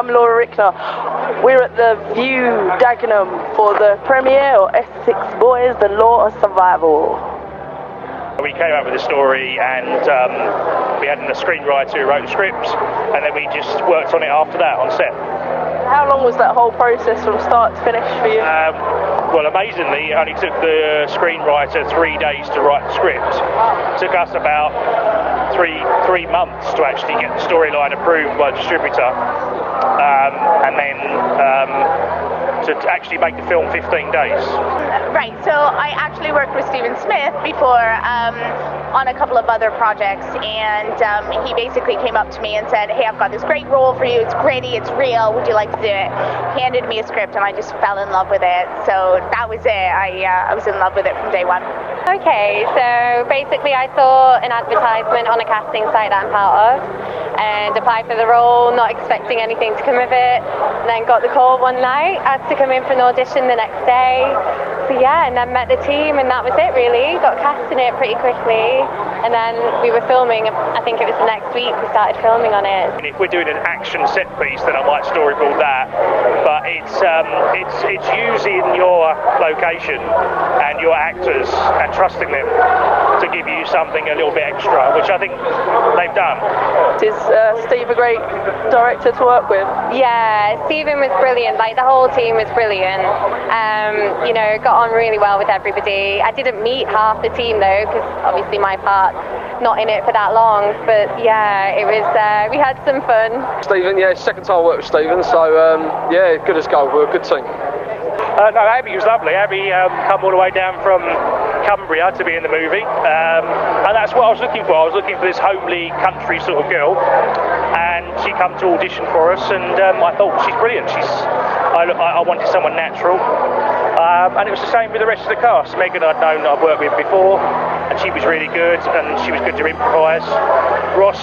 I'm Rickner. We're at the View Dagenham for the premiere of Essex Boys, The Law of Survival. We came up with the story and we had a screenwriter who wrote the script, and then we just worked on it after that on set. How long was that whole process from start to finish for you? Well, amazingly, it only took the screenwriter 3 days to write the script. It took us about three months to actually get the storyline approved by the distributor, and then to actually make the film 15 days. Right, so I actually worked with Stephen Smith before on a couple of other projects, and he basically came up to me and said, hey, I've got this great role for you, it's gritty, it's real, would you like to do it? He handed me a script and I just fell in love with it, so that was it. I was in love with it from day one. Okay, so basically I saw an advertisement on a casting site that I'm part of and applied for the role, not expecting anything to come of it, and then got the call one night, asked to come in for an audition the next day. So yeah, and then met the team and that was it really, got cast in it pretty quickly, and then we were filming, I think it was the next week we started filming on it. And if we're doing an action set piece, then I might storyboard that, but it's using your location and your actors and trusting them to give you something a little bit extra, which I think they've done. Is Steve a great director to work with? Yeah, Stephen was brilliant, like the whole team was brilliant. You know, got on really well with everybody. I didn't meet half the team though, because obviously my part's not in it for that long, but yeah, it was, we had some fun. Stephen, yeah, second time I worked with Stephen, so yeah, good as gold, we're a good team. No, Abbie was lovely. Abbie come all the way down from Cumbria to be in the movie, and that's what I was looking for. I was looking for this homely country sort of girl, and she come to audition for us, and I thought she's brilliant. I wanted someone natural, and it was the same with the rest of the cast. Megan I'd known that I've worked with before, and she was really good, and she was good to improvise. Ross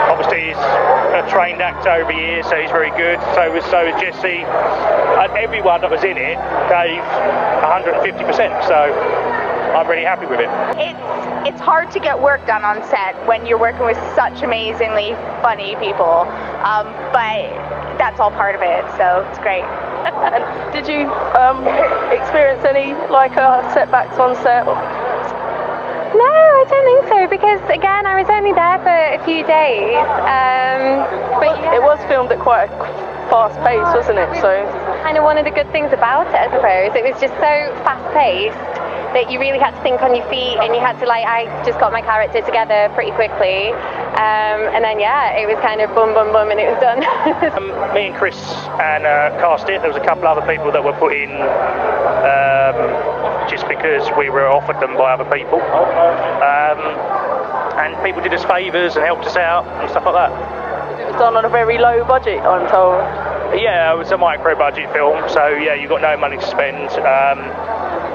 obviously is a trained actor over years, so he's very good. So is Jesse, and everyone that was in it gave 150%. So I'm really happy with it. It's hard to get work done on set when you're working with such amazingly funny people, but that's all part of it, so it's great. And did you experience any setbacks on set? No, I don't think so, because again I was only there for a few days. But yeah. It was filmed at quite a fast pace, wasn't it? So kind of one of the good things about it, I suppose. It was just so fast paced that you really had to think on your feet, and you had to I just got my character together pretty quickly, and then yeah, it was kind of boom boom boom and it was done. Me and Chris and cast it. There was a couple other people that were put in just because we were offered them by other people, and people did us favours and helped us out and stuff like that. It was done on a very low budget, I'm told. Yeah, it was a micro budget film, so yeah, you've got no money to spend.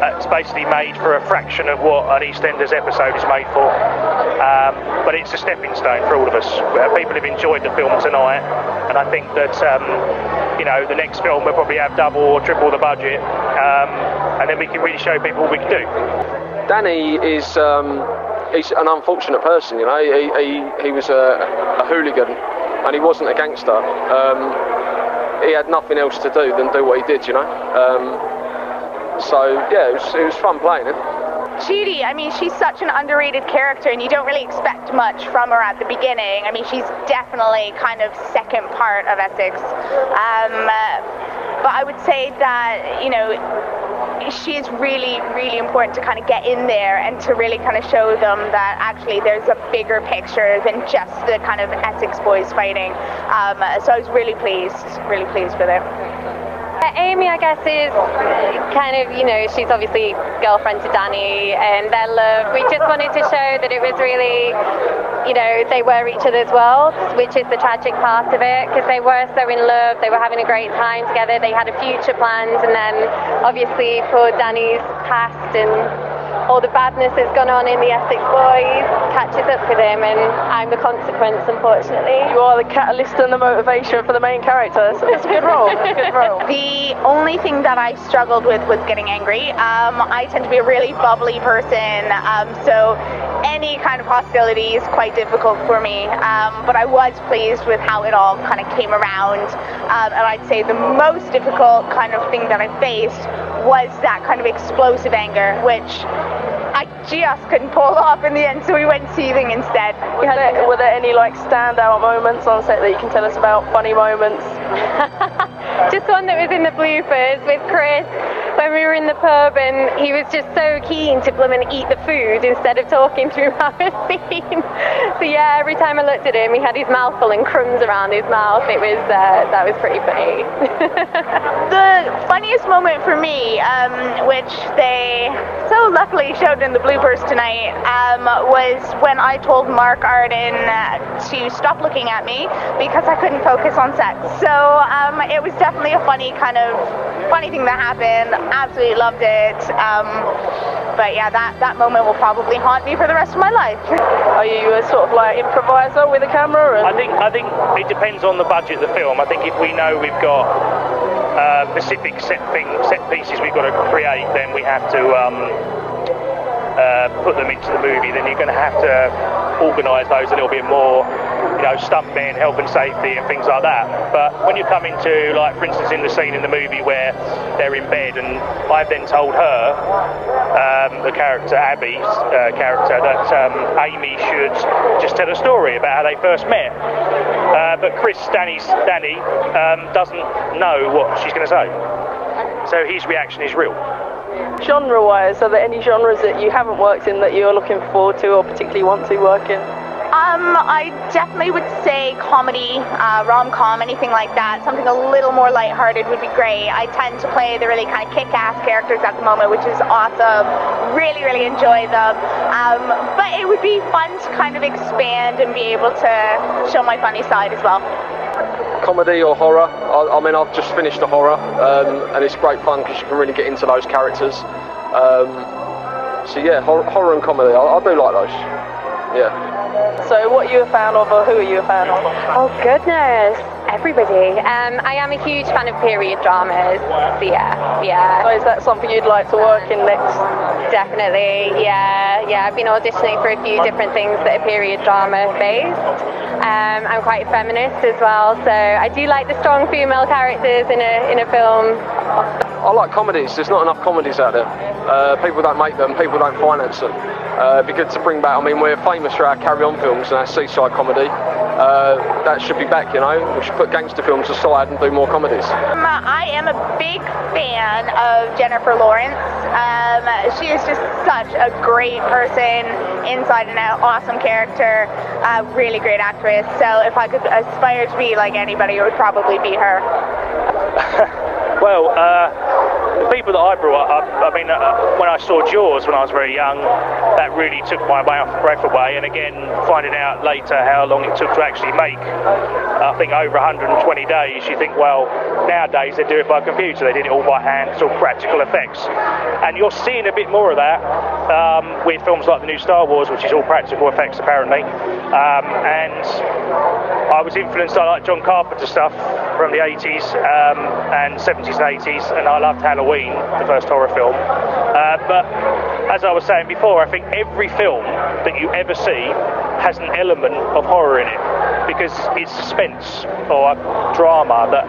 It's basically made for a fraction of what an EastEnders episode is made for, but it's a stepping stone for all of us. People have enjoyed the film tonight, and I think that you know, the next film will probably have double or triple the budget, and then we can really show people what we can do. Danny is he's an unfortunate person, you know. He was a hooligan, and he wasn't a gangster. He had nothing else to do than do what he did, you know. So yeah, it was fun playing him. Judy, I mean, she's such an underrated character, and you don't really expect much from her at the beginning. I mean, she's definitely kind of second part of Essex. But I would say that, you know, she is really, really important to kind of get in there and to really kind of show them that actually there's a bigger picture than just the kind of Essex boys fighting. So I was really pleased with it. Amy, I guess, is kind of, you know, she's obviously girlfriend to Danny, and their love. We just wanted to show that it was really, you know, they were each other's worlds, which is the tragic part of it, because they were so in love, they were having a great time together, they had a future planned, and then obviously poor Danny's past and all the badness that's gone on in the Essex boys catches up with him, and I'm the consequence, unfortunately. You are the catalyst and the motivation for the main character, so it's a good role. It's a good role. The only thing that I struggled with was getting angry. I tend to be a really bubbly person, so any kind of hostility is quite difficult for me, but I was pleased with how it all kind of came around, and I'd say the most difficult kind of thing that I faced was that kind of explosive anger, which I just couldn't pull off in the end, so we went seething instead. Were there any like standout moments on set that you can tell us about, funny moments? Just one that was in the bloopers with Chris when we were in the pub, and he was just so keen to blooming eat the food instead of talking through our scene. So yeah, every time I looked at him, he had his mouth full and crumbs around his mouth. It was that was pretty funny. The funniest moment for me, which they so luckily showed in the bloopers tonight, was when I told Mark Arden to stop looking at me because I couldn't focus on set. So it was definitely a funny thing that happened. Absolutely loved it. But yeah, that moment will probably haunt me for the rest of my life. Are you a sort of like improviser with a camera? I think it depends on the budget of the film. I think if we know we've got specific set pieces we've got to create, then we have to put them into the movie. Then you're going to have to organise those a little bit more, you know, stuntmen, health and safety and things like that. But when you come into, like, for instance, in the scene in the movie where they're in bed, and I've then told her, the character, Abbie's character, that Amy should just tell a story about how they first met. But Danny doesn't know what she's going to say. So his reaction is real. Genre-wise, are there any genres that you haven't worked in that you're looking forward to or particularly want to work in? I definitely would say comedy, rom-com, anything like that. Something a little more lighthearted would be great. I tend to play the really kind of kick-ass characters at the moment, which is awesome. Really, really enjoy them. But it would be fun to kind of expand and be able to show my funny side as well. Comedy or horror? I mean, I've just finished a horror, and it's great fun because you can really get into those characters. So yeah, horror and comedy, I do like those. Yeah. So what are you a fan of, or who are you a fan of? Oh goodness, everybody. I am a huge fan of period dramas. So yeah. So is that something you'd like to work in next? Definitely, yeah. I've been auditioning for a few different things that are period drama based. I'm quite feminist as well, so I do like the strong female characters in a film. I like comedies. There's not enough comedies out there. People don't make them. People don't finance them. It'd be good to bring back. I mean, we're famous for our carry-on films and our seaside comedy. That should be back, you know. We should put gangster films aside and do more comedies. I am a big fan of Jennifer Lawrence. She is just such a great person inside and out, awesome character, really great actress. So if I could aspire to be like anybody, it would probably be her. Well, the people that I brought up, I mean, when I saw Jaws when I was very young, that really took my breath away. And again, finding out later how long it took to actually make, I think over 120 days, you think, well, nowadays they do it by computer. They did it all by hand. It's all practical effects. And you're seeing a bit more of that with films like the new Star Wars, which is all practical effects apparently. And I was influenced, I like John Carpenter stuff from the 80s and 70s and 80s, and I loved Halloween, the first horror film. But as I was saying before, I think every film that you ever see has an element of horror in it, because it's suspense or a drama that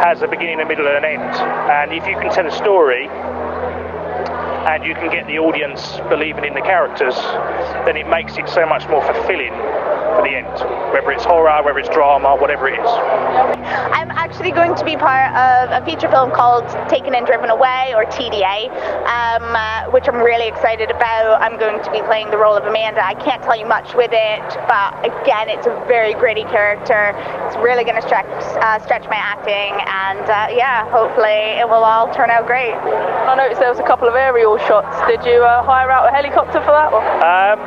has a beginning, a middle and an end. And if you can tell a story and you can get the audience believing in the characters, then it makes it so much more fulfilling for the end, whether it's horror, whether it's drama, whatever it is. I'm actually going to be part of a feature film called Taken and Driven Away, or TDA, which I'm really excited about. I'm going to be playing the role of Amanda. I can't tell you much with it, but again, it's a very gritty character. It's really going to stretch my acting, and yeah, hopefully it will all turn out great. I noticed there was a couple of aerial shots. Did you hire out a helicopter for that one?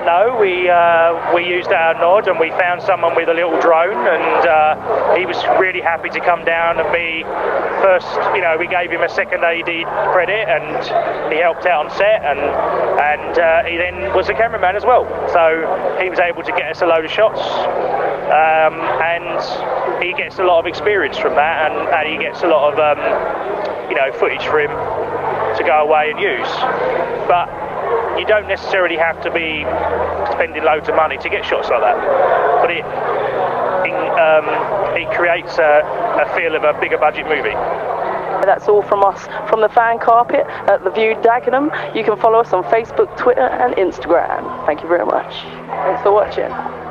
No, we used our nod, and we found someone with a little drone, and he was really happy to come down and be first. You know, we gave him a second AD credit, and he helped out on set, and he then was a cameraman as well. So he was able to get us a load of shots, and he gets a lot of experience from that, and he gets a lot of you know, footage for him to go away and use. But you don't necessarily have to be spending loads of money to get shots like that, but it creates a feel of a bigger budget movie. That's all from us from the fan carpet at the View Dagenham. You can follow us on Facebook, Twitter and Instagram. Thank you very much. Thanks for watching.